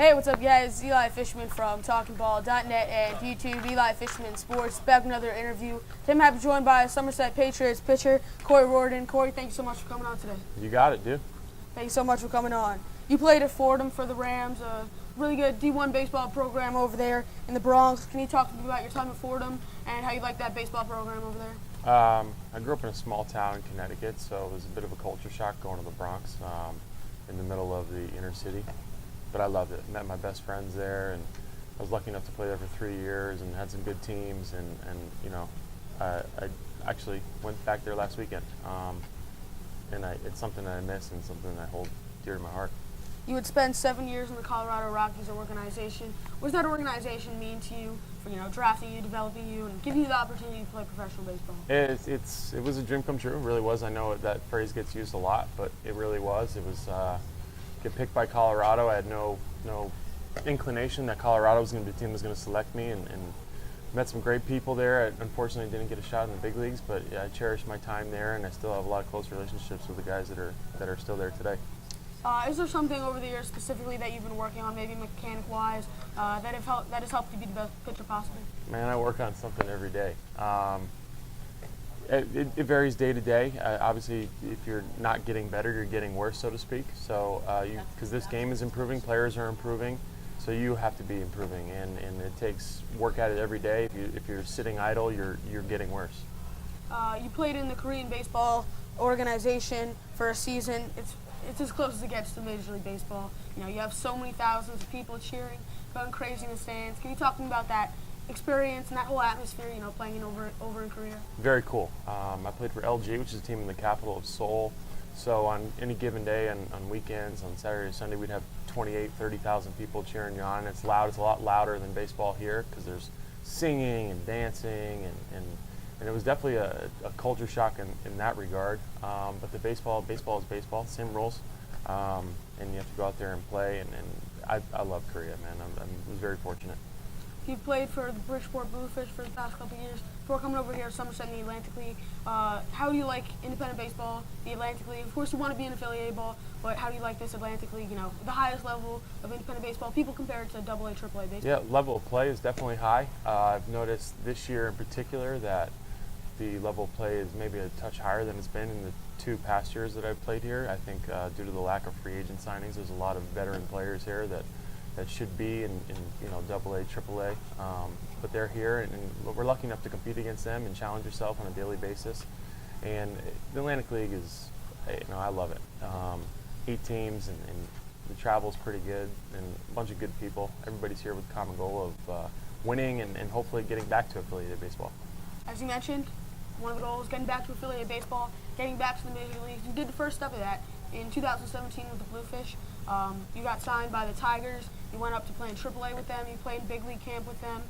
Hey, what's up, guys? Eli Fishman from TalkingBall.net and YouTube. Eli Fishman Sports. Back with another interview. Today I'm happy to be joined by Somerset Patriots pitcher Cory Riordan. Cory, thank you so much for coming on today. You got it, dude. Thank you so much for coming on. You played at Fordham for the Rams, a really good D1 baseball program over there in the Bronx. Can you talk to me about your time at Fordham and how you like that baseball program over there? I grew up in a small town in Connecticut, so it was a bit of a culture shock going to the Bronx, in the middle of the inner city. But I loved it. Met my best friends there, and I was lucky enough to play there for 3 years and had some good teams. And you know, I actually went back there last weekend, and it's something that I miss and something that I hold dear to my heart. You would spend 7 years in the Colorado Rockies organization. What does that organization mean to you for, drafting you, developing you, and giving you the opportunity to play professional baseball? It was a dream come true. It really was. I know that phrase gets used a lot, but it really was. It was get picked by Colorado. I had no inclination that Colorado was going to be the team that was going to select me, and met some great people there. I unfortunately didn't get a shot in the big leagues, but yeah, I cherish my time there, and I still have a lot of close relationships with the guys that are still there today. Is there something over the years specifically that you've been working on, maybe mechanic-wise, that has helped you be the best pitcher possible? Man, I work on something every day. It varies day to day. Obviously, if you're not getting better, you're getting worse, so to speak. So, because this game is improving, players are improving, so you have to be improving, and it takes work at it every day. If you're sitting idle, you're getting worse. You played in the Korean baseball organization for a season. It's as close as it gets to Major League Baseball. You have so many thousands of people cheering, going crazy in the stands. Can you talk to me about that experience and that whole atmosphere, playing over in Korea? Very cool. I played for LG, which is a team in the capital of Seoul. So on any given day, on weekends, on Saturday or Sunday, we'd have 30,000 people cheering you on. It's loud. It's a lot louder than baseball here because there's singing and dancing, and it was definitely a culture shock in that regard. But the baseball is baseball, same rules, and you have to go out there and play. And I love Korea, man. I was very fortunate. You've played for the Bridgeport Bluefish for the past couple of years before coming over here to Somerset in the Atlantic League. How do you like independent baseball, the Atlantic League? Of course, you want to be in affiliated ball, but how do you like this Atlantic League? The highest level of independent baseball. People compare it to AA, AAA baseball. Yeah, level of play is definitely high. I've noticed this year in particular that the level of play is maybe a touch higher than it's been in the 2 past years that I've played here. I think due to the lack of free agent signings, there's a lot of veteran players here that should be in AA, AAA, but they're here, and we're lucky enough to compete against them and challenge yourself on a daily basis. And the Atlantic League is, I love it. 8 teams, and the travel's pretty good, and a bunch of good people. Everybody's here with the common goal of winning and hopefully getting back to affiliated baseball. As you mentioned, one of the goals, getting back to affiliated baseball, getting back to the major leagues. You did the first step of that in 2017 with the Bluefish. You got signed by the Tigers. You went up to play in AAA with them. You played in big league camp with them.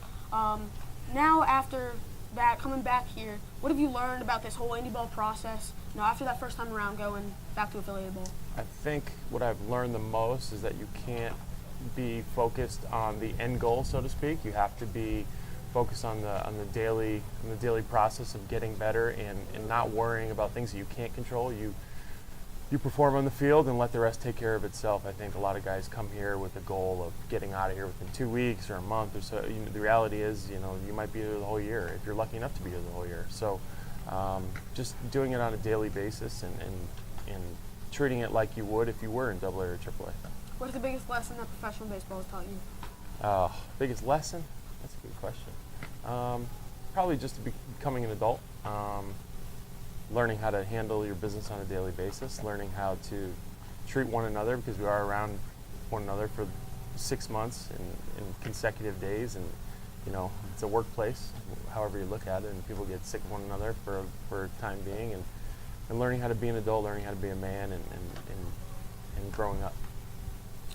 Now, after that, coming back here, what have you learned about this whole indie ball process? After that first time around, going back to affiliated ball. I think what I've learned the most is that you can't be focused on the end goal, so to speak. You have to be focused on the daily process of getting better and not worrying about things that you can't control. You perform on the field and let the rest take care of itself. I think a lot of guys come here with the goal of getting out of here within 2 weeks or a month or so. The reality is, you might be here the whole year if you're lucky enough to be here the whole year. So just doing it on a daily basis and treating it like you would if you were in AA or AAA. What is the biggest lesson that professional baseball has taught you? Biggest lesson? That's a good question. Probably just becoming an adult. Learning how to handle your business on a daily basis, learning how to treat one another, because we are around one another for 6 months in consecutive days, and it's a workplace, however you look at it, and people get sick of one another for a time being, and learning how to be an adult, learning how to be a man, and growing up.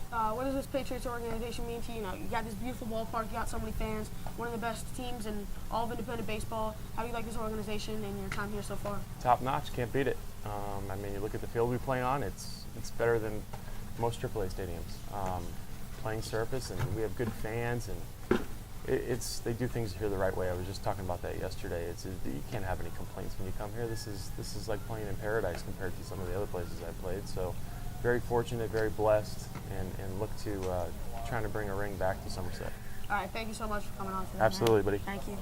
What does this Patriots organization mean to you? You got this beautiful ballpark, you got so many fans, one of the best teams in all of independent baseball. How do you like this organization and your time here so far? Top notch, can't beat it. You look at the field we play on, it's better than most AAA stadiums. Playing surface, and we have good fans, and they do things here the right way. I was just talking about that yesterday. You can't have any complaints when you come here. This is like playing in paradise compared to some of the other places I've played. So very fortunate, very blessed, and look to trying to bring a ring back to Somerset. All right, thank you so much for coming on today. Absolutely, man. buddy. Thank you.